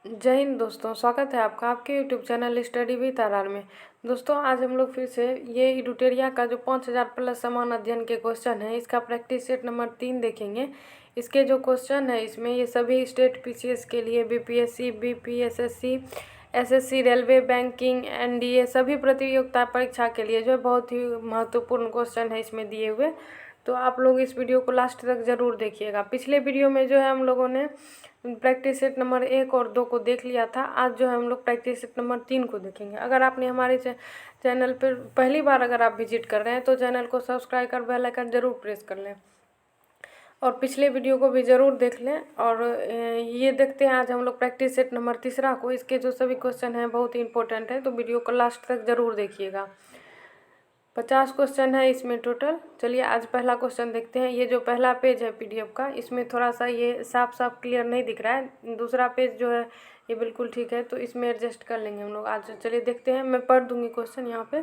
जय हिंद दोस्तों, स्वागत है आपका आपके YouTube channel study with R में। दोस्तों आज हम लोग फिर से ये इडुटेरिया का जो 5000 प्लस समान अध्ययन के क्वेश्चन है इसका प्रैक्टिस सेट नंबर 3 देखेंगे। इसके जो क्वेश्चन है इसमें ये सभी स्टेट पीसीएस के लिए BPSC, BPSSC, SSC, railway, banking, NDA सभी प्रतियोगिता परीक्षा के लिए जो है बहुत ही महत्वपूर्ण क्वेश्चन है इसमें दिए हुए। तो आप लोग इस वीडियो को लास्ट तक ज़रूर देखिएगा। पिछले वीडियो में जो है हम लोगों ने प्रैक्टिस सेट नंबर 1 और 2 को देख लिया था। आज जो है हम लोग प्रैक्टिस सेट नंबर 3 को देखेंगे। अगर आपने हमारे चैनल पर पहली बार अगर आप विजिट कर रहे हैं तो चैनल को सब्सक्राइब कर बेल आइकन ज़रूर प्रेस कर लें और पिछले वीडियो को भी ज़रूर देख लें। और ये देखते हैं आज हम लोग प्रैक्टिस सेट नंबर 3 को। इसके जो सभी क्वेश्चन हैं बहुत ही इंपॉर्टेंट है, तो वीडियो को लास्ट तक ज़रूर देखिएगा। 50 क्वेश्चन है इसमें टोटल। चलिए आज पहला क्वेश्चन देखते हैं। ये जो पहला पेज है पीडीएफ का, इसमें थोड़ा सा ये साफ साफ क्लियर नहीं दिख रहा है। दूसरा पेज जो है ये बिल्कुल ठीक है, तो इसमें एडजस्ट कर लेंगे हम लोग आज। चलिए देखते हैं, मैं पढ़ दूंगी क्वेश्चन यहाँ पे।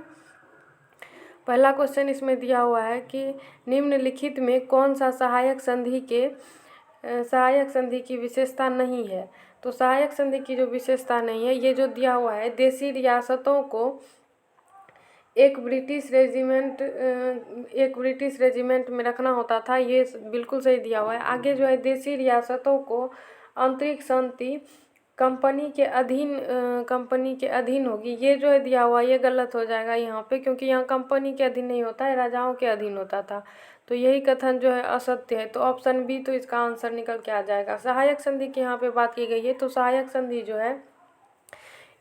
पहला क्वेश्चन इसमें दिया हुआ है कि निम्नलिखित में कौन सा सहायक संधि की विशेषता नहीं है। तो सहायक संधि की जो विशेषता नहीं है, ये जो दिया हुआ है देशी रियासतों को एक ब्रिटिश रेजिमेंट में रखना होता था, ये बिल्कुल सही दिया हुआ है। आगे जो है देशी रियासतों को आंतरिक शांति कंपनी के अधीन होगी, ये जो है दिया हुआ ये गलत हो जाएगा यहाँ पे, क्योंकि यहाँ कंपनी के अधीन नहीं होता है, राजाओं के अधीन होता था। तो यही कथन जो है असत्य है। तो ऑप्शन बी तो इसका आंसर निकल के आ जाएगा। सहायक संधि की यहाँ पे बात की गई है, तो सहायक संधि जो है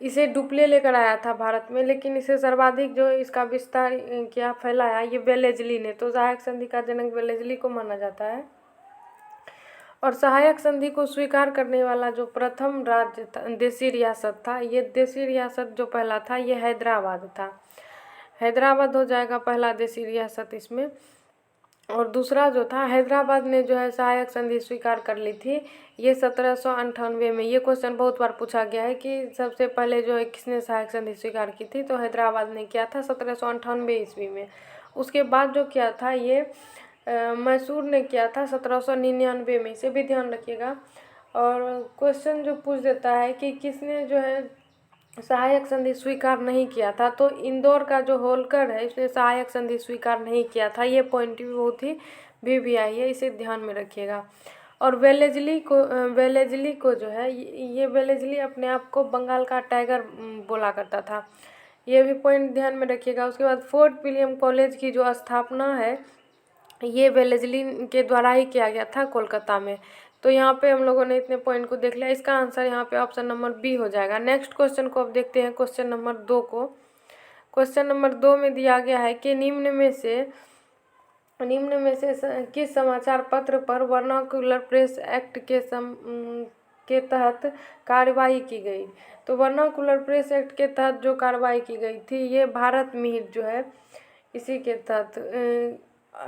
इसे डुप्ले लेकर आया था भारत में, लेकिन इसे सर्वाधिक जो इसका विस्तार किया फैलाया ये वेलेजली ने। तो सहायक संधि का जनक वेलेजली को माना जाता है। और सहायक संधि को स्वीकार करने वाला जो प्रथम राज्य था, देशी रियासत था, ये देशी रियासत जो पहला था ये हैदराबाद था। हैदराबाद हो जाएगा पहला देशी रियासत इसमें। और दूसरा जो था हैदराबाद ने जो है सहायक संधि स्वीकार कर ली थी, ये 1798 में। ये क्वेश्चन बहुत बार पूछा गया है कि सबसे पहले जो है किसने सहायक संधि स्वीकार की थी, तो हैदराबाद ने किया था 1798 ईस्वी में। उसके बाद जो किया था ये मैसूर ने किया था 1799 में, इसे भी ध्यान रखिएगा। और क्वेश्चन जो पूछ देता है कि किसने जो है सहायक संधि स्वीकार नहीं किया था, तो इंदौर का जो होलकर है इसने सहायक संधि स्वीकार नहीं किया था। ये पॉइंट भी बहुत ही वीवीआई है, इसे ध्यान में रखिएगा। और वेलेजली को जो है ये वेलेजली अपने आप को बंगाल का टाइगर बोला करता था, ये भी पॉइंट ध्यान में रखिएगा। उसके बाद फोर्ट विलियम कॉलेज की जो स्थापना है ये वेलेजली के द्वारा ही किया गया था कोलकाता में। तो यहाँ पे हम लोगों ने इतने पॉइंट को देख लिया, इसका आंसर यहाँ पे ऑप्शन नंबर बी हो जाएगा। नेक्स्ट क्वेश्चन को अब देखते हैं, क्वेश्चन नंबर 2 को। क्वेश्चन नंबर 2 में दिया गया है कि निम्न में से किस समाचार पत्र पर वर्नाकुलर प्रेस एक्ट के तहत कार्रवाई की गई। तो वर्नाकुलर प्रेस एक्ट के तहत जो कार्रवाई की गई थी ये भारत मिहिर जो है इसी के तहत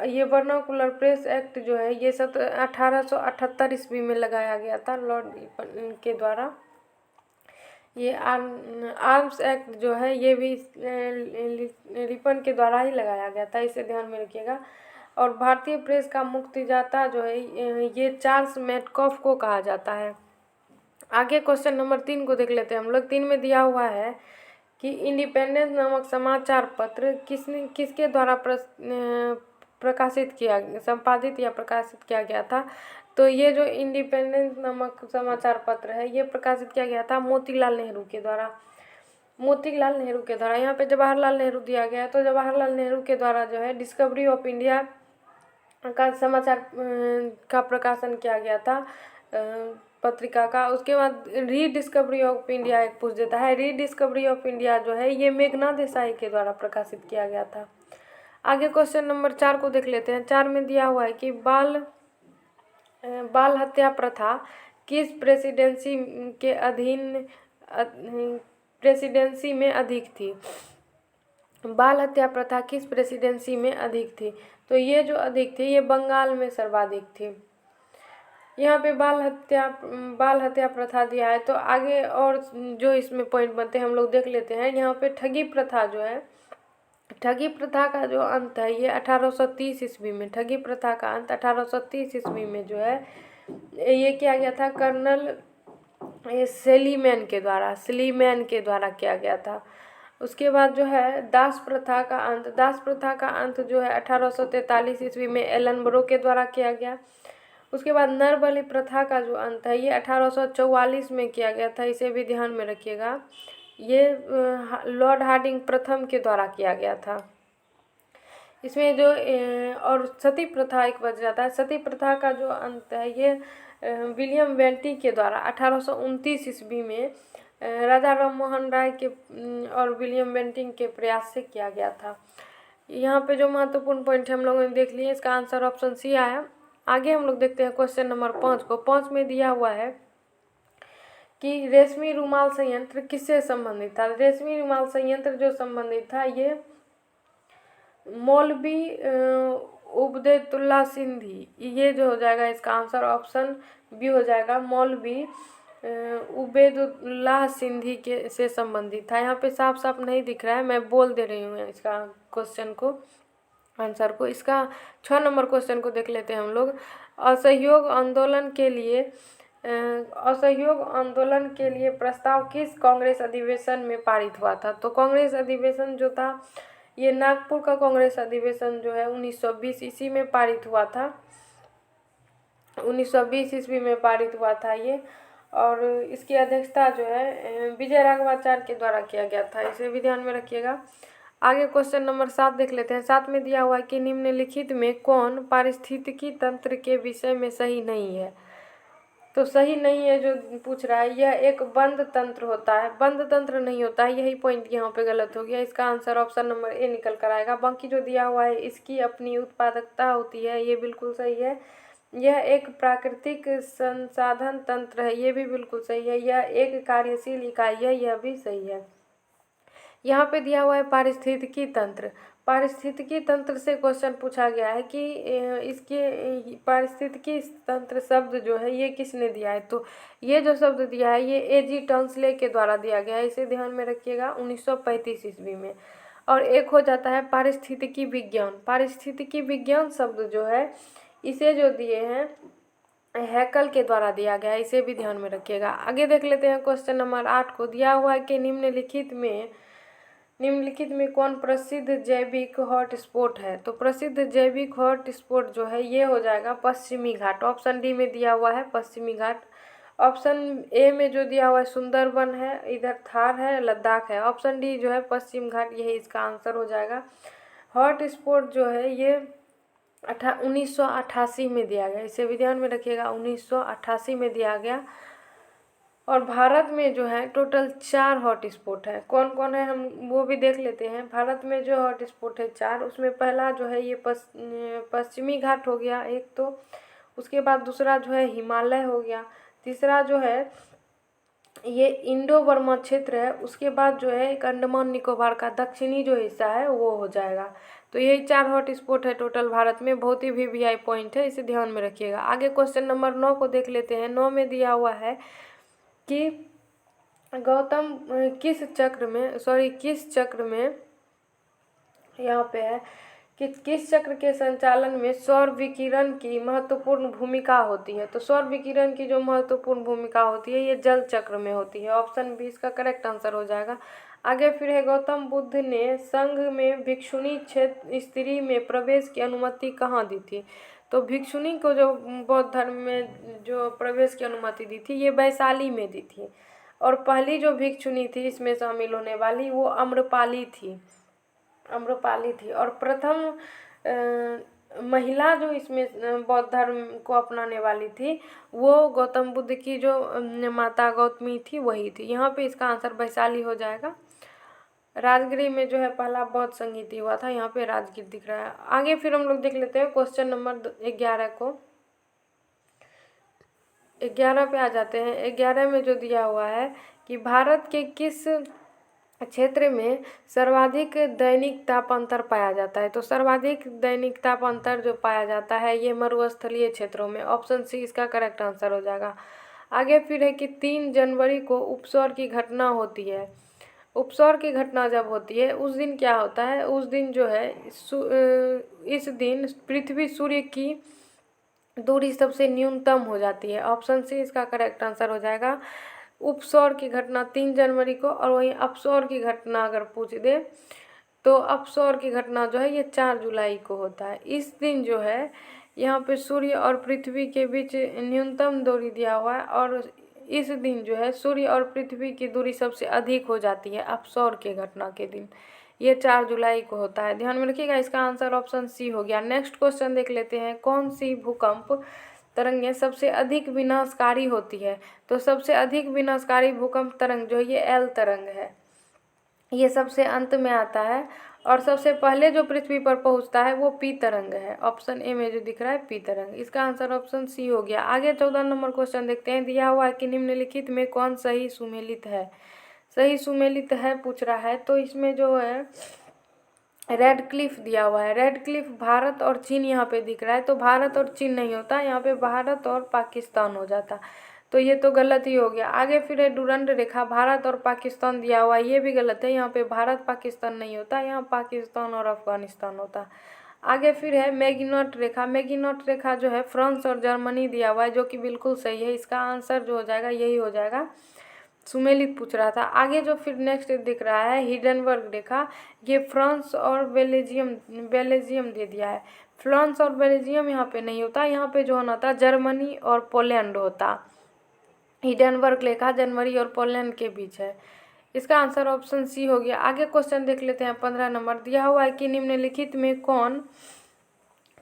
ये वर्नाकुलर प्रेस एक्ट जो है ये 1878 ईस्वी में लगाया गया था लॉर्ड रिपन के द्वारा। ये आर्म्स एक्ट जो है ये भी रिपन के द्वारा ही लगाया गया था, इसे ध्यान में रखिएगा। और भारतीय प्रेस का मुक्तिदाता जो है ये चार्ल्स मेडकॉफ को कहा जाता है। आगे क्वेश्चन नंबर 3 को देख लेते हैं हम लोग। 3 में दिया हुआ है कि इंडिपेंडेंस नामक समाचार पत्र किसके द्वारा संपादित या प्रकाशित किया गया था। तो ये जो इंडिपेंडेंस नामक समाचार पत्र है ये प्रकाशित किया गया था मोतीलाल नेहरू के द्वारा। यहाँ पे जवाहरलाल नेहरू दिया गया है, तो जवाहरलाल नेहरू के द्वारा जो है डिस्कवरी ऑफ इंडिया का समाचार का प्रकाशन किया गया था पत्रिका का। उसके बाद रीडिस्कवरी ऑफ इंडिया एक पूछ देता है। रीडिस्कवरी ऑफ इंडिया जो है ये मेघनाथ देसाई के द्वारा प्रकाशित किया गया था। आगे क्वेश्चन नंबर 4 को देख लेते हैं। 4 में दिया हुआ है कि बाल हत्या प्रथा किस प्रेसिडेंसी में अधिक थी। बाल हत्या प्रथा किस प्रेसिडेंसी में अधिक थी, तो ये जो अधिक थी ये बंगाल में सर्वाधिक थी। यहाँ पे बाल हत्या प्रथा दिया है, तो आगे और जो इसमें पॉइंट बनते हैं हम लोग देख लेते हैं। यहाँ पे ठगी प्रथा जो है, ठगी प्रथा का जो अंत है ये 1830 ईस्वी में, ठगी प्रथा का अंत 1830 ईस्वी में जो है ये किया गया था कर्नल ये स्लीमैन के द्वारा किया गया था। उसके बाद जो है दास प्रथा का अंत जो है 1843 ईस्वी में एलन ब्रो के द्वारा किया गया। उसके बाद नर बलि प्रथा का जो अंत है ये 1844 में किया गया था, इसे भी ध्यान में रखिएगा। ये लॉर्ड हार्डिंग प्रथम के द्वारा किया गया था। इसमें जो और सती प्रथा एक बच जाता है। सती प्रथा का जो अंत है ये विलियम बेंटी के द्वारा 1829 ईस्वी में राजा राम मोहन राय के और विलियम बेंटिंग के प्रयास से किया गया था। यहाँ पे जो महत्वपूर्ण पॉइंट हम लोगों ने देख लिए, इसका आंसर ऑप्शन सी आया। आगे हम लोग देखते हैं क्वेश्चन नंबर 5 को। 5 में दिया हुआ है कि रेशमी रुमाल संयंत्र किससे संबंधित था। रेशमी रुमाल संयंत्र जो संबंधित था ये मौलवी उबैदुल्लाह सिंधी, ये जो हो जाएगा इसका आंसर ऑप्शन बी हो जाएगा। मौलवी उबैदुल्लाह सिंधी के से संबंधित था। यहाँ पे साफ साफ नहीं दिख रहा है, मैं बोल दे रही हूँ इसका क्वेश्चन को, आंसर को। इसका 6 नंबर क्वेश्चन को देख लेते हैं हम लोग। असहयोग आंदोलन के लिए प्रस्ताव किस कांग्रेस अधिवेशन में पारित हुआ था। तो कांग्रेस अधिवेशन जो था ये नागपुर का कांग्रेस अधिवेशन जो है 1920 ईस्वी में पारित हुआ था। 1920 ईस्वी में पारित हुआ था ये, और इसकी अध्यक्षता जो है विजय राघवाचार्य के द्वारा किया गया था, इसे भी ध्यान में रखिएगा। आगे क्वेश्चन नंबर 7 देख लेते हैं। 7 में दिया हुआ है कि निम्नलिखित में कौन पारिस्थितिकी तंत्र के विषय में सही नहीं है। तो सही नहीं है जो पूछ रहा है, यह एक बंद तंत्र होता है। बंद तंत्र नहीं होता है, यही पॉइंट यहाँ पे गलत हो गया। इसका आंसर ऑप्शन नंबर ए निकल कर आएगा। बाकी जो दिया हुआ है इसकी अपनी उत्पादकता होती है, ये बिल्कुल सही है। यह एक प्राकृतिक संसाधन तंत्र है, ये भी बिल्कुल सही है। यह एक कार्यशील इकाई है, यह भी सही है। यहाँ पे दिया हुआ है पारिस्थितिकी तंत्र। पारिस्थितिकी तंत्र से क्वेश्चन पूछा गया है कि इसके पारिस्थितिकी तंत्र शब्द जो है ये किसने दिया है। तो ये जो शब्द दिया है ये एजी टॉन्सले के द्वारा दिया गया है, इसे ध्यान में रखिएगा 1935 ईस्वी में। और एक हो जाता है पारिस्थितिकी विज्ञान। पारिस्थितिकी विज्ञान शब्द जो है इसे जो दिए हैं हैकल के द्वारा दिया गया है, इसे भी ध्यान में रखिएगा। आगे देख लेते हैं क्वेश्चन नंबर 8 को। दिया हुआ है कि निम्नलिखित में कौन प्रसिद्ध जैविक हॉटस्पॉट है। तो प्रसिद्ध जैविक हॉटस्पॉट जो है ये हो जाएगा पश्चिमी घाट। ऑप्शन डी में दिया हुआ है पश्चिमी घाट। ऑप्शन ए में जो दिया हुआ है सुंदरबन है, इधर थार है, लद्दाख है। ऑप्शन डी जो है पश्चिम घाट, यही इसका आंसर हो जाएगा। हॉटस्पॉट जो है ये 1988 में दिया गया, इसे भी ध्यान में रखिएगा, 1988 में दिया गया। और भारत में जो है टोटल 4 हॉटस्पॉट है। कौन कौन है हम वो भी देख लेते हैं। भारत में जो हॉटस्पॉट है 4, उसमें पहला जो है ये पश्चिमी घाट हो गया एक, तो उसके बाद दूसरा जो है हिमालय हो गया, तीसरा जो है ये इंडो बर्मा क्षेत्र है, उसके बाद जो है एक अंडमान निकोबार का दक्षिणी जो हिस्सा है वो हो जाएगा। तो यही 4 हॉटस्पॉट है टोटल भारत में। बहुत ही वीवीआई पॉइंट है, इसे ध्यान में रखिएगा। आगे क्वेश्चन नंबर 9 को देख लेते हैं। 9 में दिया हुआ है कि गौतम किस चक्र में यहाँ पे है कि किस चक्र के संचालन में सौर विकिरण की महत्वपूर्ण भूमिका होती है। तो सौर विकिरण की जो महत्वपूर्ण भूमिका होती है ये जल चक्र में होती है। ऑप्शन बी इसका करेक्ट आंसर हो जाएगा। आगे फिर है गौतम बुद्ध ने संघ में भिक्षुणी क्षेत्र स्त्री में प्रवेश की अनुमति कहाँ दी थी। तो भिक्षुणी को जो बौद्ध धर्म में जो प्रवेश की अनुमति दी थी ये वैशाली में दी थी। और पहली जो भिक्षुणी थी इसमें शामिल होने वाली वो आम्रपाली थी। और प्रथम महिला जो इसमें बौद्ध धर्म को अपनाने वाली थी वो गौतम बुद्ध की जो माता गौतमी थी वही थी। यहाँ पे इसका आंसर वैशाली हो जाएगा। राजगिरी में जो है पहला बौद्ध संगीति हुआ था, यहाँ पे राजगीर दिख रहा है। आगे फिर हम लोग देख लेते हैं क्वेश्चन नंबर 11 को। 11 पे आ जाते हैं। 11 में जो दिया हुआ है कि भारत के किस क्षेत्र में सर्वाधिक दैनिक ताप अंतर पाया जाता है। तो सर्वाधिक दैनिक ताप अंतर जो पाया जाता है ये मरुस्थलीय क्षेत्रों में। ऑप्शन सी इसका करेक्ट आंसर हो जाएगा। आगे फिर है कि 3 जनवरी को उपसौर की घटना होती है। उपसौर की घटना जब होती है उस दिन क्या होता है, उस दिन जो है इस दिन पृथ्वी सूर्य की दूरी सबसे न्यूनतम हो जाती है। ऑप्शन सी इसका करेक्ट आंसर हो जाएगा। उपसौर की घटना 3 जनवरी को, और वहीं अपसौर की घटना अगर पूछ दे तो अपसौर की घटना जो है ये 4 जुलाई को होता है। इस दिन जो है यहाँ पे सूर्य और पृथ्वी के बीच न्यूनतम दूरी दिया हुआ है, और इस दिन जो है सूर्य और पृथ्वी की दूरी सबसे अधिक हो जाती है अपसौर के घटना के दिन। ये 4 जुलाई को होता है, ध्यान में रखिएगा। इसका आंसर ऑप्शन सी हो गया। नेक्स्ट क्वेश्चन देख लेते हैं, कौन सी भूकंप तरंगें सबसे अधिक विनाशकारी होती है? तो सबसे अधिक विनाशकारी भूकंप तरंग जो है ये एल तरंग है, ये सबसे अंत में आता है, और सबसे पहले जो पृथ्वी पर पहुंचता है वो पी तरंग है। ऑप्शन ए में जो दिख रहा है पी तरंग, इसका आंसर ऑप्शन सी हो गया। आगे 14 नंबर क्वेश्चन देखते हैं, दिया हुआ है कि निम्नलिखित में कौन सही सुमेलित है? सही सुमेलित है पूछ रहा है, तो इसमें जो है रेड क्लिफ दिया हुआ है। रेड क्लिफ भारत और चीन यहाँ पे दिख रहा है, तो भारत और चीन नहीं होता, यहाँ पे भारत और पाकिस्तान हो जाता, तो ये तो गलत ही हो गया। आगे फिर है डुरंड रेखा, भारत और पाकिस्तान दिया हुआ है, ये भी गलत है, यहाँ पे भारत पाकिस्तान नहीं होता, यहाँ पाकिस्तान और अफगानिस्तान होता। आगे फिर है मैगिनॉट रेखा। मैगिनॉट रेखा जो है फ्रांस और जर्मनी दिया हुआ है, जो कि बिल्कुल सही है। इसका आंसर जो हो जाएगा यही हो जाएगा, सुमेलित पूछ रहा था। आगे जो फिर नेक्स्ट दिख रहा है हिडनबर्ग रेखा, ये फ्रांस और बेल्जियम दे दिया है। फ्रांस और बेल्जियम यहाँ पे नहीं होता, यहाँ पे जो होना था जर्मनी और पोलैंड होता। हिडनबर्ग रेखा जर्मनी और पोलैंड के बीच है, इसका आंसर ऑप्शन सी हो गया। आगे क्वेश्चन देख लेते हैं, 15 नंबर दिया हुआ है कि निम्नलिखित में कौन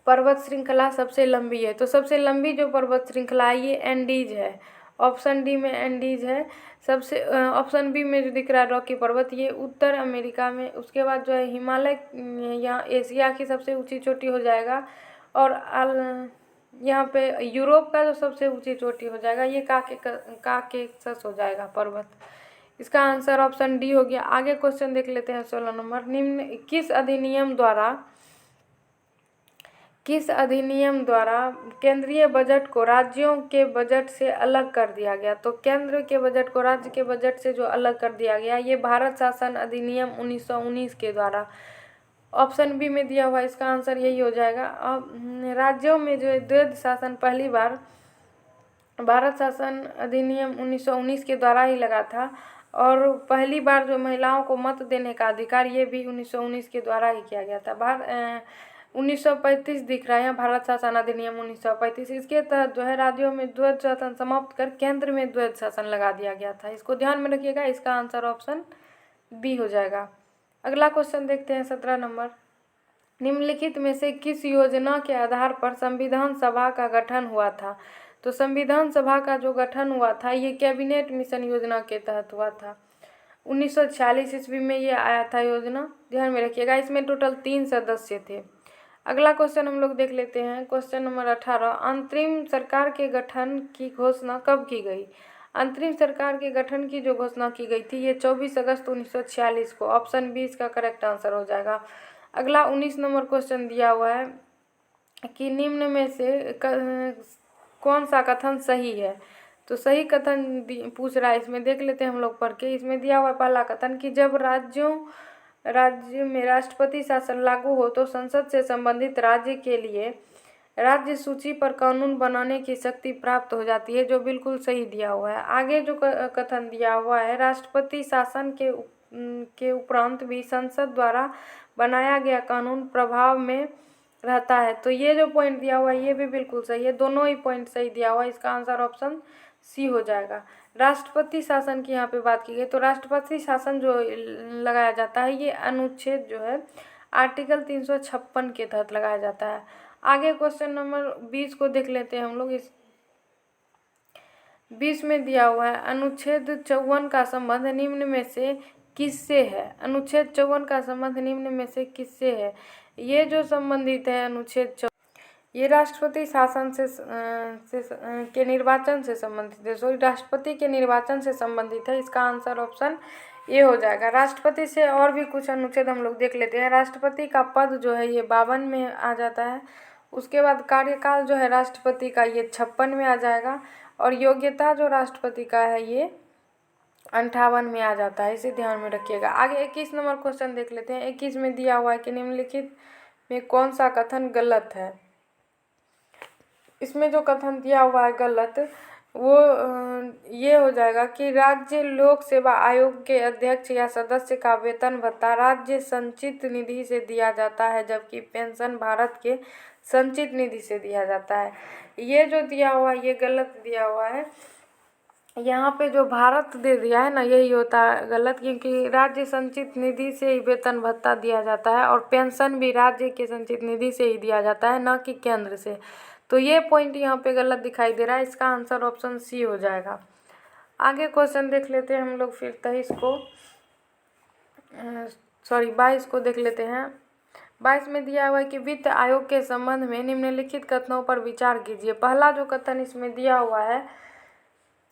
पर्वत श्रृंखला सबसे लंबी है? तो सबसे लंबी जो पर्वत श्रृंखला है ये एंडीज है, ऑप्शन डी में एंडीज है। सबसे ऑप्शन बी में जो दिख रहा है रॉकी पर्वत, ये उत्तर अमेरिका में। उसके बाद जो है हिमालय यहाँ एशिया की सबसे ऊंची चोटी हो जाएगा, और यहाँ पे यूरोप का जो सबसे ऊंची चोटी हो जाएगा ये काकेशस हो जाएगा पर्वत। इसका आंसर ऑप्शन डी हो गया। आगे क्वेश्चन देख लेते हैं 16 नंबर, निम्न किस अधिनियम द्वारा केंद्रीय बजट को राज्यों के बजट से अलग कर दिया गया? तो केंद्र के बजट को राज्य के बजट से जो अलग कर दिया गया, ये भारत शासन अधिनियम 1919 के द्वारा। ऑप्शन बी में दिया हुआ, इसका आंसर यही हो जाएगा। अब राज्यों में जो द्वैध शासन पहली बार भारत शासन अधिनियम 1919 के द्वारा ही लगा था, और पहली बार जो महिलाओं को मत देने का अधिकार ये भी 1919 के द्वारा ही किया गया था। 1935 दिख रहा है यहाँ, भारत शासन अधिनियम 1935, इसके तहत जो है राज्यों में द्वैध शासन समाप्त कर केंद्र में द्वैध शासन लगा दिया गया था। इसको ध्यान में रखिएगा, इसका आंसर ऑप्शन बी हो जाएगा। अगला क्वेश्चन देखते हैं 17 नंबर, निम्नलिखित में से किस योजना के आधार पर संविधान सभा का गठन हुआ था? तो संविधान सभा का जो गठन हुआ था ये कैबिनेट मिशन योजना के तहत हुआ था। 1946 ईस्वी में ये आया था योजना, ध्यान में रखिएगा। इसमें टोटल 3 सदस्य थे। अगला क्वेश्चन हम लोग देख लेते हैं, क्वेश्चन नंबर 18, अंतरिम सरकार के गठन की घोषणा कब की गई? अंतरिम सरकार के गठन की जो घोषणा की गई थी ये 24 अगस्त 1946 को। ऑप्शन बी इसका करेक्ट आंसर हो जाएगा। अगला 19 नंबर क्वेश्चन दिया हुआ है कि निम्न में से कौन सा कथन सही है? तो सही कथन पूछ रहा है, इसमें देख लेते हैं हम लोग पढ़ के। इसमें दिया हुआ पहला कथन कि जब राज्य में राष्ट्रपति शासन लागू हो तो संसद से संबंधित राज्य के लिए राज्य सूची पर कानून बनाने की शक्ति प्राप्त हो जाती है, जो बिल्कुल सही दिया हुआ है। आगे जो कथन दिया हुआ है, राष्ट्रपति शासन के उपरांत भी संसद द्वारा बनाया गया कानून प्रभाव में रहता है, तो ये जो पॉइंट दिया हुआ है ये भी बिल्कुल सही है। दोनों ही पॉइंट सही दिया हुआ है, इसका आंसर ऑप्शन सी हो जाएगा। राष्ट्रपति शासन की यहाँ पे बात की गई, तो राष्ट्रपति शासन जो लगाया जाता है ये अनुच्छेद जो है आर्टिकल 356 के तहत लगाया जाता है। आगे क्वेश्चन नंबर 20 को देख लेते हैं हम लोग। इस 20 में दिया हुआ है, अनुच्छेद 54 का संबंध निम्न में से किससे है? अनुच्छेद 54 का संबंध निम्न में से किससे है? ये जो संबंधित है अनुच्छेद 54, ये राष्ट्रपति शासन से के निर्वाचन से संबंधित है। सॉरी, राष्ट्रपति के निर्वाचन से संबंधित है। इसका आंसर ऑप्शन ये हो जाएगा। राष्ट्रपति से और भी कुछ अनुच्छेद हम लोग देख लेते हैं। राष्ट्रपति का पद जो है ये 52 में आ जाता है। उसके बाद कार्यकाल जो है राष्ट्रपति का ये 56 में आ जाएगा, और योग्यता जो राष्ट्रपति का है ये 58 में आ जाता है, इसे ध्यान में रखिएगा। आगे 21 नंबर क्वेश्चन देख लेते हैं। 21 में दिया हुआ है कि निम्नलिखित में कौन सा कथन गलत है? इसमें जो कथन दिया हुआ है गलत, वो ये हो जाएगा कि राज्य लोक सेवा आयोग के अध्यक्ष या सदस्य का वेतन भत्ता राज्य संचित निधि से दिया जाता है, जबकि पेंशन भारत के संचित निधि से दिया जाता है। ये जो दिया हुआ है ये गलत दिया हुआ है। यहाँ पे जो भारत दे दिया है ना, यही होता है गलत, क्योंकि राज्य संचित निधि से ही वेतन भत्ता दिया जाता है और पेंशन भी राज्य के संचित निधि से ही दिया जाता है, ना कि केंद्र से। तो ये पॉइंट यहाँ पे गलत दिखाई दे रहा है। इसका आंसर ऑप्शन सी हो जाएगा। आगे क्वेश्चन देख लेते हैं हम लोग फिर 22 को देख लेते हैं। 22 में दिया हुआ है कि वित्त आयोग के संबंध में निम्नलिखित कथनों पर विचार कीजिए। पहला जो कथन इसमें दिया हुआ है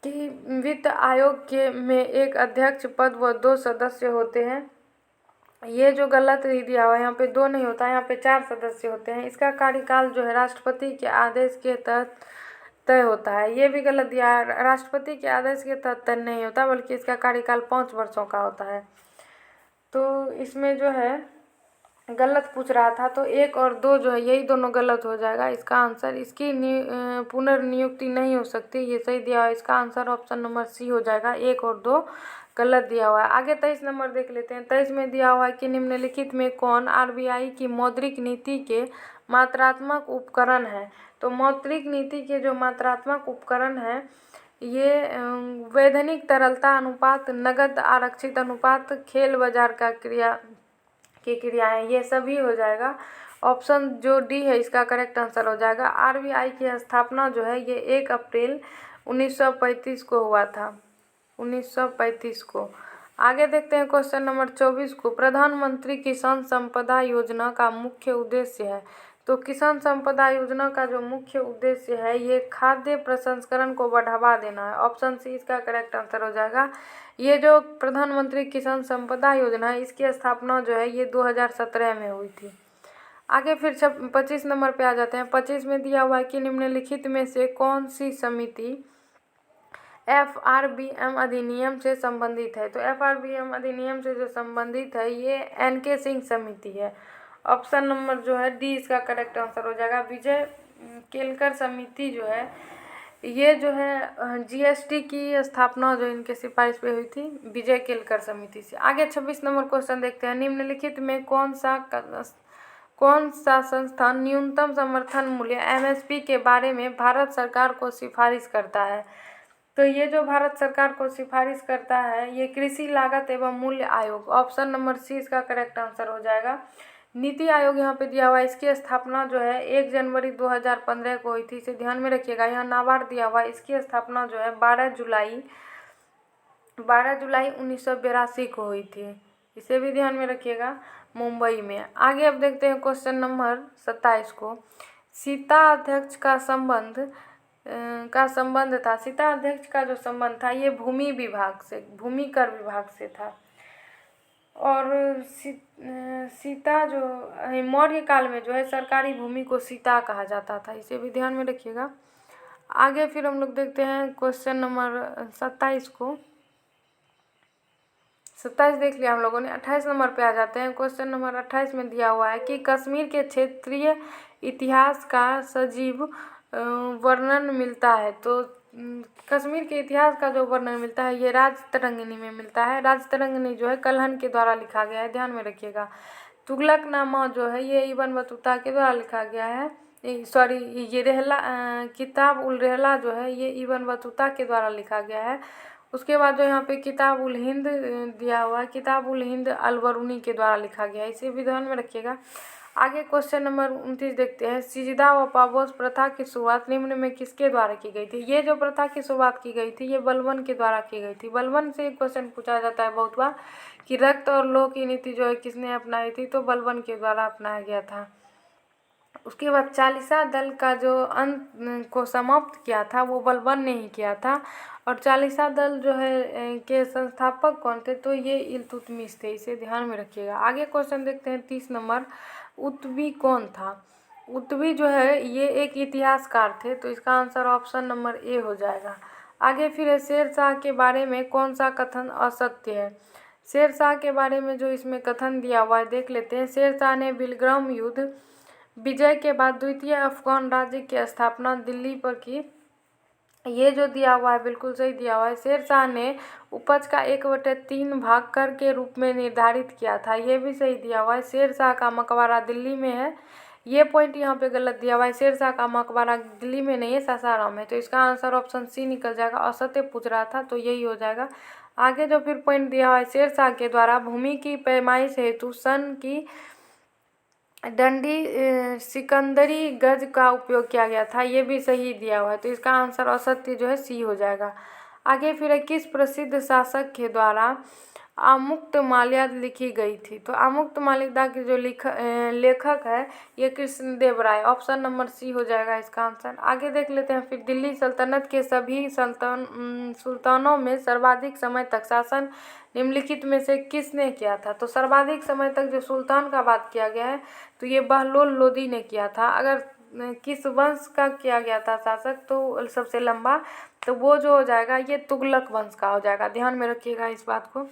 कि वित्त आयोग के में एक अध्यक्ष पद व 2 सदस्य होते हैं, ये जो गलत दिया हुआ है, यहाँ पे 2 नहीं होता है, यहाँ पे 4 सदस्य होते हैं। इसका कार्यकाल जो है राष्ट्रपति के आदेश के तहत तय होता है, ये भी गलत दिया है। राष्ट्रपति के आदेश के तहत तय नहीं होता, बल्कि इसका कार्यकाल 5 वर्षों का होता है। तो इसमें जो है गलत पूछ रहा था, तो 1 और 2 जो है यही दोनों गलत हो जाएगा। इसका आंसर इसकी पुनर्नियुक्ति नहीं हो सकती, ये सही दिया हुआ है। इसका आंसर ऑप्शन नंबर सी हो जाएगा। 1 और 2 गलत दिया हुआ है। आगे 23 नंबर देख लेते हैं। 23 में दिया हुआ है कि निम्नलिखित में कौन आरबीआई की मौद्रिक नीति के मात्रात्मक उपकरण है। तो मौद्रिक नीति के जो मात्रात्मक उपकरण है ये वैधानिक तरलता अनुपात, नगद आरक्षित अनुपात, खेल बाजार का क्रियाएं, ये सभी हो जाएगा। ऑप्शन जो डी है इसका करेक्ट आंसर हो जाएगा। आरबीआई की स्थापना जो है ये 1 अप्रैल 1935 को हुआ था, 1935 को। आगे देखते हैं क्वेश्चन नंबर 24 को। प्रधानमंत्री किसान संपदा योजना का मुख्य उद्देश्य है। तो किसान संपदा योजना का जो मुख्य उद्देश्य है ये खाद्य प्रसंस्करण को बढ़ावा देना है। ऑप्शन सी इसका करेक्ट आंसर हो जाएगा। ये जो प्रधानमंत्री किसान संपदा योजना है इसकी स्थापना जो है ये 2017 में हुई थी। आगे फिर 25 नंबर पे आ जाते हैं। 25 में दिया हुआ है कि निम्नलिखित में से कौन सी समिति FRBM अधिनियम से संबंधित है। तो FRBM अधिनियम से जो संबंधित है ये NK सिंह समिति है। ऑप्शन नंबर जो है डी इसका करेक्ट आंसर हो जाएगा। विजय केलकर समिति जो है ये जो है GST की स्थापना जो इनके सिफारिश पे हुई थी, विजय केलकर समिति से। आगे 26 नंबर क्वेश्चन देखते हैं। निम्नलिखित में कौन सा संस्थान न्यूनतम समर्थन मूल्य MSP के बारे में भारत सरकार को सिफारिश करता है। तो ये जो भारत सरकार को सिफारिश करता है ये कृषि लागत एवं मूल्य आयोग। ऑप्शन नंबर सी इसका करेक्ट आंसर हो जाएगा। नीति आयोग यहाँ पे दिया हुआ है, इसकी स्थापना जो है 1 जनवरी 2015 को हुई थी, इसे ध्यान में रखिएगा। यहाँ नाबार्ड दिया हुआ है, इसकी स्थापना जो है 12 जुलाई 1982 को हुई थी, इसे भी ध्यान में रखिएगा, मुंबई में। आगे अब देखते हैं क्वेश्चन नंबर 27 को। सीता अध्यक्ष का संबंध था। सीता अध्यक्ष का जो संबंध था ये भूमि कर विभाग से था। और सीता जो मौर्य काल में जो है सरकारी भूमि को सीता कहा जाता था, इसे भी ध्यान में रखिएगा। आगे फिर हम लोग देखते हैं क्वेश्चन नंबर 27 को। 27 देख लिया हम लोगों ने। 28 नंबर पे आ जाते हैं। क्वेश्चन नंबर 28 में दिया हुआ है कि कश्मीर के क्षेत्रीय इतिहास का सजीव वर्णन मिलता है। तो कश्मीर के इतिहास का जो वर्णन मिलता है ये राजतरंगिणी में मिलता है। राजतरंगिणी जो है कल्हण के द्वारा लिखा गया है, ध्यान में रखिएगा। तुगलकनामा जो है ये इब्न बतूता के द्वारा लिखा गया है। ये किताब उल रहला जो है ये इब्न बतूता के द्वारा लिखा गया है। उसके बाद जो यहाँ पे किताब उल हिंद दिया हुआ है, किताब उल हिंद अल-बरूनी के द्वारा लिखा गया है, इसे भी ध्यान में रखिएगा। आगे क्वेश्चन नंबर 29 देखते हैं। सिजदा व पापोस प्रथा की शुरुआत निम्न में किसके द्वारा की गई थी। ये जो प्रथा की शुरुआत की गई थी ये बलबन के द्वारा की गई थी। बलबन से क्वेश्चन पूछा जाता है बहुत बार कि रक्त और लौह की नीति जो है किसने अपनाई थी, तो बलबन के द्वारा अपनाया गया था। उसके बाद चालीसा दल का जो अंत को समाप्त किया था वो बलबन ने ही किया था। और चालीसा दल जो है के संस्थापक कौन थे, तो ये इल्तुतमिश थे, इसे ध्यान में रखिएगा। आगे क्वेश्चन देखते हैं 30 नंबर। उतबी कौन था। उतबी जो है ये एक इतिहासकार थे, तो इसका आंसर ऑप्शन नंबर ए हो जाएगा। आगे फिर शेरशाह के बारे में कौन सा कथन असत्य है। शेरशाह के बारे में जो इसमें कथन दिया हुआ है देख लेते हैं। शेरशाह ने बिलग्राम युद्ध विजय के बाद द्वितीय अफगान राज्य की स्थापना दिल्ली पर की। ये जो दिया हुआ है बिल्कुल सही दिया हुआ है। शेरशाह ने उपज का 1/3 भाग कर के रूप में निर्धारित किया था, ये भी सही दिया हुआ है। शेरशाह का मकबरा दिल्ली में है, ये पॉइंट यहाँ पे गलत दिया हुआ है। शेरशाह का मकबरा दिल्ली में नहीं है, सासाराम है। तो इसका आंसर ऑप्शन सी निकल जाएगा। असत्य पूछ रहा था तो यही हो जाएगा। आगे जो फिर पॉइंट दिया हुआ है, शेरशाह के द्वारा भूमि की पैमाइश हेतु सन की डंडी सिकंदरी गज का उपयोग किया गया था, ये भी सही दिया हुआ है। तो इसका आंसर असत्य जो है सी हो जाएगा। आगे फिर है, किस प्रसिद्ध शासक के द्वारा आमुक्त माल्या लिखी गई थी? तो आमुक्त मालिका के जो लेखक है ये कृष्णदेव राय, ऑप्शन नंबर सी हो जाएगा इसका आंसर। आगे देख लेते हैं फिर, दिल्ली सल्तनत के सभी सुल्तानों में सर्वाधिक समय तक शासन निम्नलिखित में से किसने किया था? तो सर्वाधिक समय तक जो सुल्तान का बात किया गया है तो ये बहलोल लोदी ने किया था। अगर किस वंश का किया गया था शासक तो सबसे लंबा, तो वो जो हो जाएगा ये तुगलक वंश का हो जाएगा, ध्यान में रखिएगा इस बात को।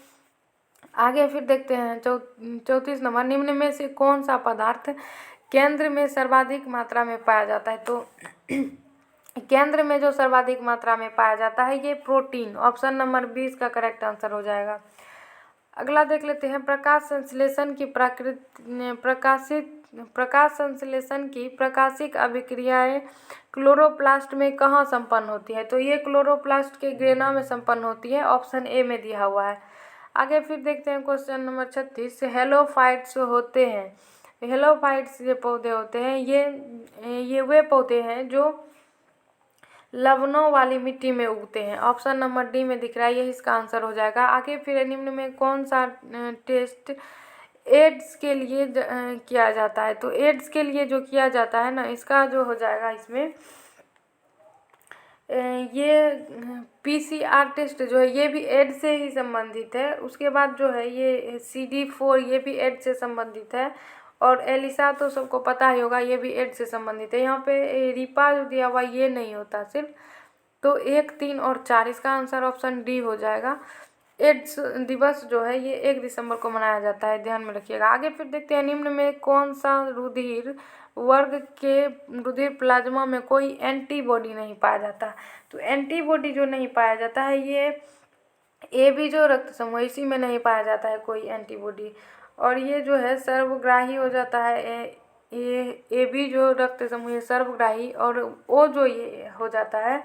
आगे फिर देखते हैं 34 नंबर, निम्न में से कौन सा पदार्थ केंद्र में सर्वाधिक मात्रा में पाया जाता है? तो केंद्र में जो सर्वाधिक मात्रा में पाया जाता है ये प्रोटीन, ऑप्शन नंबर 20 का करेक्ट आंसर हो जाएगा। अगला देख लेते हैं, प्रकाश संश्लेषण की प्रकाशिक अभिक्रियाएं क्लोरोप्लास्ट में कहाँ संपन्न होती है? तो ये क्लोरोप्लास्ट के ग्रेना में संपन्न होती है, ऑप्शन ए में दिया हुआ है। आगे फिर देखते हैं क्वेश्चन नंबर 36, हेलोफाइट्स होते हैं। हेलोफाइट्स ये पौधे होते हैं, ये वे पौधे हैं जो लवणों वाली मिट्टी में उगते हैं, ऑप्शन नंबर डी में दिख रहा है, यही इसका आंसर हो जाएगा। आगे फिर निम्न में कौन सा टेस्ट एड्स के लिए किया जाता है? तो एड्स के लिए जो किया जाता है ना, इसका जो हो जाएगा इसमें ये PCR टेस्ट जो है ये भी एड्स से ही संबंधित है। उसके बाद जो है ये CD4 ये भी एड्स से संबंधित है, और एलिसा तो सबको पता ही होगा, ये भी एड्स से संबंधित है। यहाँ पे रिपा जो दिया हुआ ये नहीं होता सिर्फ, तो 1, 3 और 4 इसका आंसर ऑप्शन डी हो जाएगा। एड्स दिवस जो है ये 1 दिसंबर को मनाया जाता है, ध्यान में रखिएगा। आगे फिर देखते हैं, निम्न में कौन सा रुधिर वर्ग के रुधिर प्लाज्मा में कोई एंटीबॉडी नहीं पाया जाता? तो एंटीबॉडी जो नहीं पाया जाता है ये AB जो रक्त समूह इसी में नहीं पाया जाता है कोई एंटीबॉडी, और ये जो है सर्वग्राही हो जाता है। ये AB जो रक्त समूह है सर्वग्राही, और O जो ये हो जाता है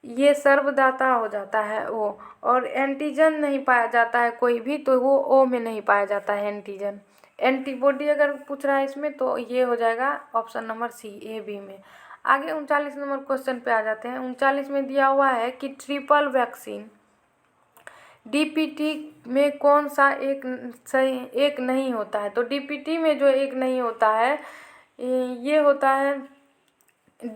ये सर्वदाता हो जाता है वो। और एंटीजन नहीं पाया जाता है कोई भी, तो वो O में नहीं पाया जाता है एंटीजन। एंटीबॉडी अगर पूछ रहा है इसमें तो ये हो जाएगा ऑप्शन नंबर सी, AB में। आगे 39 नंबर क्वेश्चन पे आ जाते हैं। 39 में दिया हुआ है कि ट्रिपल वैक्सीन DPT में कौन सा एक नहीं होता है? तो DPT में जो एक नहीं होता है ये होता है,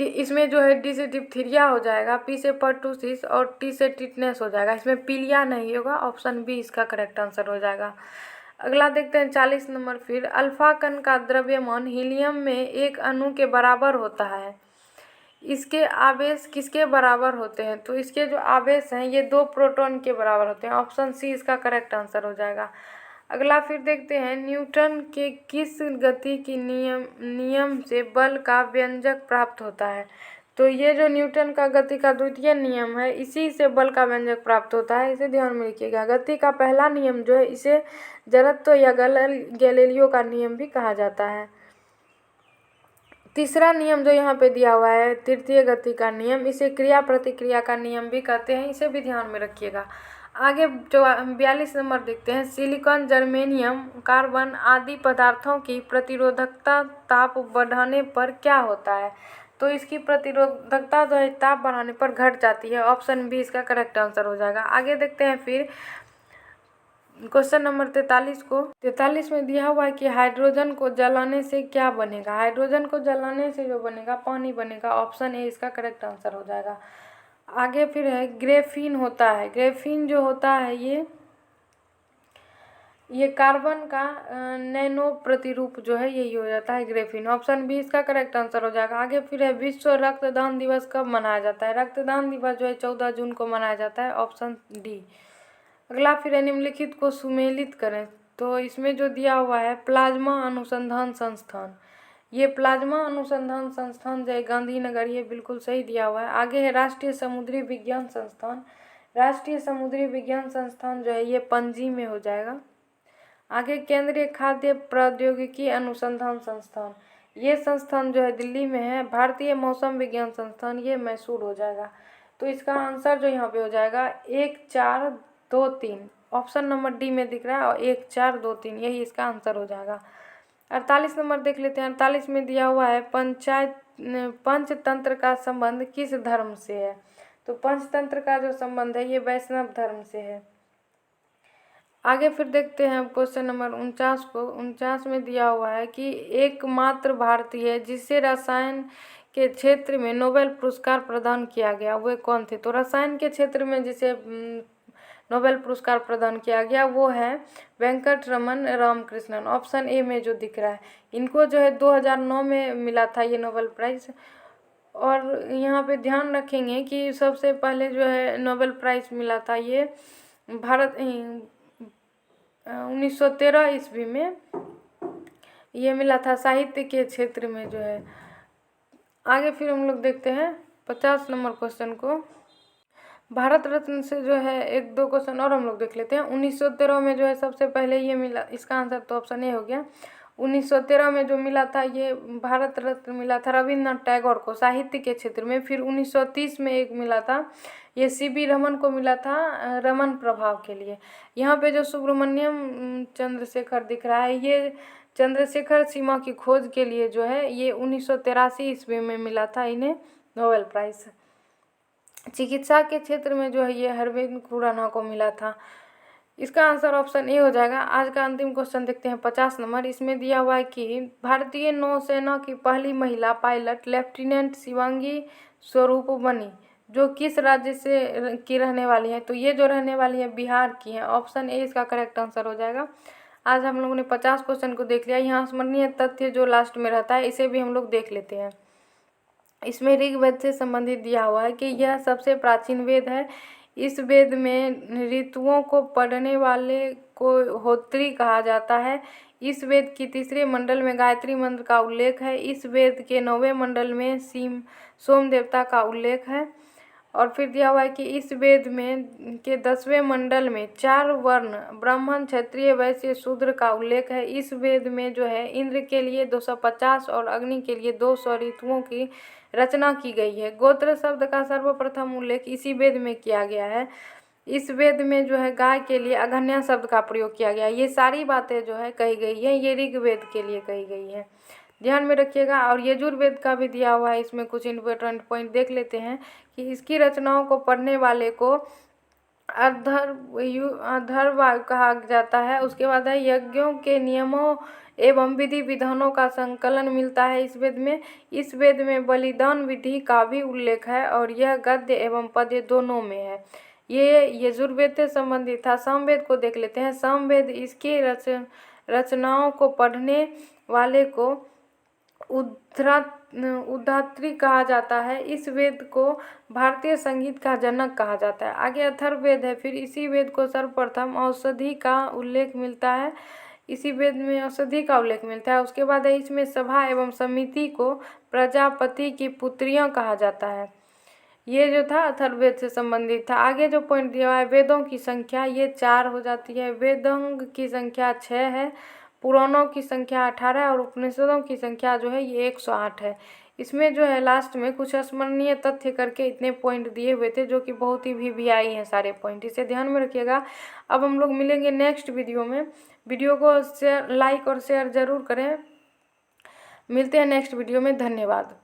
इसमें जो है D से डिप्थीरिया हो जाएगा, P से पर्टूसिस और T से टिटनेस हो जाएगा। इसमें पीलिया नहीं होगा, ऑप्शन बी इसका करेक्ट आंसर हो जाएगा। अगला देखते हैं 40 नंबर, फिर अल्फा कण का द्रव्यमान हीलियम में एक अणु के बराबर होता है, इसके आवेश किसके बराबर होते हैं? तो इसके जो आवेश हैं ये 2 प्रोटॉन के बराबर होते हैं, ऑप्शन सी इसका करेक्ट आंसर हो जाएगा। अगला फिर देखते हैं, न्यूटन के किस गति की नियम से बल का व्यंजक प्राप्त होता है? तो ये जो न्यूटन का गति का द्वितीय नियम है इसी से बल का व्यंजक प्राप्त होता है, इसे ध्यान में रखिएगा। गति का पहला नियम जो है इसे जड़त्व या गैलीलियो का नियम भी कहा जाता है। तीसरा नियम जो यहाँ पे दिया हुआ है तृतीय गति का नियम, इसे क्रिया प्रतिक्रिया का नियम भी कहते हैं, इसे भी ध्यान में रखिएगा। आगे जो 42 नंबर देखते हैं, सिलिकॉन, जर्मेनियम, कार्बन आदि पदार्थों की प्रतिरोधकता ताप बढ़ाने पर क्या होता है? तो इसकी प्रतिरोधकता जो है ताप बढ़ाने पर घट जाती है, ऑप्शन बी इसका करेक्ट आंसर हो जाएगा। आगे देखते हैं फिर क्वेश्चन नंबर 43 को। 43 में दिया हुआ है कि हाइड्रोजन को जलाने से क्या बनेगा? हाइड्रोजन को जलाने से जो बनेगा पानी बनेगा, ऑप्शन ए इसका करेक्ट आंसर हो जाएगा। आगे फिर है ग्रेफीन होता है, ग्रेफीन जो होता है ये कार्बन का नैनो प्रतिरूप जो है यही हो जाता है ग्रेफीन, ऑप्शन बी इसका करेक्ट आंसर हो जाएगा। आगे फिर है विश्व रक्तदान दिवस कब मनाया जाता है? रक्तदान दिवस जो है 14 जून को मनाया जाता है, ऑप्शन डी। अगला फिर है निम्नलिखित को सुमेलित करें, तो इसमें जो दिया हुआ है प्लाज्मा अनुसंधान संस्थान, ये प्लाज्मा अनुसंधान संस्थान जो है गांधीनगर, ये बिल्कुल सही दिया हुआ है। आगे है राष्ट्रीय समुद्री विज्ञान संस्थान। राष्ट्रीय समुद्री विज्ञान संस्थान जो है ये पणजी में हो जाएगा। आगे केंद्रीय खाद्य प्रौद्योगिकी अनुसंधान संस्थान, ये संस्थान जो है दिल्ली में है। भारतीय मौसम विज्ञान संस्थान, ये मैसूर हो जाएगा। तो इसका आंसर जो यहाँ पे हो जाएगा 1 4 2 3, ऑप्शन नंबर डी में दिख रहा है, और 1 4 2 3 यही इसका आंसर हो जाएगा। 48 नंबर देख लेते हैं। 48 में दिया हुआ है पंचतंत्र का संबंध किस धर्म से है। तो पंचतंत्र का जो संबंध है ये वैष्णव धर्म से है। आगे फिर देखते हैं क्वेश्चन नंबर 49 को। 49 में दिया हुआ है कि एकमात्र भारतीय जिसे रसायन के क्षेत्र में नोबेल पुरस्कार प्रदान किया गया, वे कौन थे। तो रसायन के क्षेत्र में जिसे नोबेल पुरस्कार प्रदान किया गया वो है वेंकट रमन रामकृष्णन, ऑप्शन ए में जो दिख रहा है। इनको जो है 2009 में मिला था ये नोबेल प्राइज़। और यहाँ पे ध्यान रखेंगे कि सबसे पहले जो है नोबेल प्राइज़ मिला था ये भारत 1913 ईस्वी में ये मिला था, साहित्य के क्षेत्र में जो है। आगे फिर हम लोग देखते हैं 50 नंबर क्वेश्चन को। भारत रत्न से जो है 1-2 क्वेश्चन और हम लोग देख लेते हैं। 1913 में जो है सबसे पहले ये मिला, इसका आंसर तो ऑप्शन ए हो गया। 1913 में जो मिला था ये भारत रत्न मिला था रविन्द्रनाथ टैगोर को साहित्य के क्षेत्र में। फिर 1930 में एक मिला था, ये सीवी रमन को मिला था रमन प्रभाव के लिए। यहाँ पे जो सुब्रमण्यम चंद्रशेखर दिख रहा है, ये चंद्रशेखर सीमा की खोज के लिए जो है ये 1983 ईस्वी में मिला था इन्हें नोबेल प्राइज़। चिकित्सा के क्षेत्र में जो है ये हरविंद खुराना को मिला था। इसका आंसर ऑप्शन ए हो जाएगा। आज का अंतिम क्वेश्चन देखते हैं 50 नंबर। इसमें दिया हुआ है कि भारतीय नौसेना की पहली महिला पायलट लेफ्टिनेंट शिवांगी स्वरूप बनी, जो किस राज्य से की रहने वाली है। तो ये जो रहने वाली है बिहार की है, ऑप्शन ए इसका करेक्ट आंसर हो जाएगा। आज हम लोगों ने 50 क्वेश्चन को देख लिया। यहाँ स्मरणीय तथ्य जो लास्ट में रहता है इसे भी हम लोग देख लेते हैं। इसमें ऋग्वेद से संबंधित दिया हुआ है कि यह सबसे प्राचीन वेद है। इस वेद में ऋतुओं को पढ़ने वाले को होत्री कहा जाता है। इस वेद की तीसरे मंडल में गायत्री मंत्र का उल्लेख है। इस वेद के 9वें मंडल में सोम देवता का उल्लेख है। और फिर दिया हुआ है कि इस वेद में के 10वें मंडल में 4 वर्ण ब्राह्मण, क्षत्रिय, वैश्य, शूद्र का उल्लेख है। इस वेद में जो है इंद्र के लिए 250 और अग्नि के लिए 200 ऋतुओं की रचना की गई है। गोत्र शब्द का सर्वप्रथम उल्लेख इसी वेद में किया गया है। इस वेद में जो है गाय के लिए अघन्या शब्द का प्रयोग किया गया है। ये सारी बातें जो है कही गई है, ये ऋग्वेद के लिए कही गई है, ध्यान में रखिएगा। और यजुर्वेद का भी दिया हुआ है, इसमें कुछ इम्पोर्टेंट पॉइंट देख लेते हैं कि इसकी रचनाओं को पढ़ने वाले को अथर्ववायु कहा जाता है। उसके बाद है यज्ञों के नियमों एवं विधि विधानों का संकलन मिलता है इस वेद में। इस वेद में बलिदान विधि का भी उल्लेख है और यह गद्य एवं पद्य दोनों में है। ये यजुर्वेद से संबंधित था। सामवेद को देख लेते हैं। सामवेद इसके रचनाओं को पढ़ने वाले को उद्धात्री कहा जाता है। इस वेद को भारतीय संगीत का जनक कहा जाता है। आगे अथर्ववेद है। फिर इसी वेद को सर्वप्रथम औषधि का उल्लेख मिलता है। इसी वेद में औषधि का उल्लेख मिलता है। उसके बाद है इसमें सभा एवं समिति को प्रजापति की पुत्रियां कहा जाता है। ये जो था अथर्ववेद से संबंधित था। आगे जो पॉइंट दिया हुआ है वेदों की संख्या ये 4 हो जाती है। वेदांग की संख्या 6 है, पुराणों की संख्या 18 है और उपनिषदों की संख्या जो है ये 108 है। इसमें जो है लास्ट में कुछ स्मरणीय तथ्य करके इतने पॉइंट दिए हुए थे जो कि बहुत ही वीवीआई हैं सारे पॉइंट, इसे ध्यान में रखिएगा। अब हम लोग मिलेंगे नेक्स्ट वीडियो में। वीडियो को शेयर, लाइक और शेयर ज़रूर करें। मिलते हैं नेक्स्ट वीडियो में। धन्यवाद।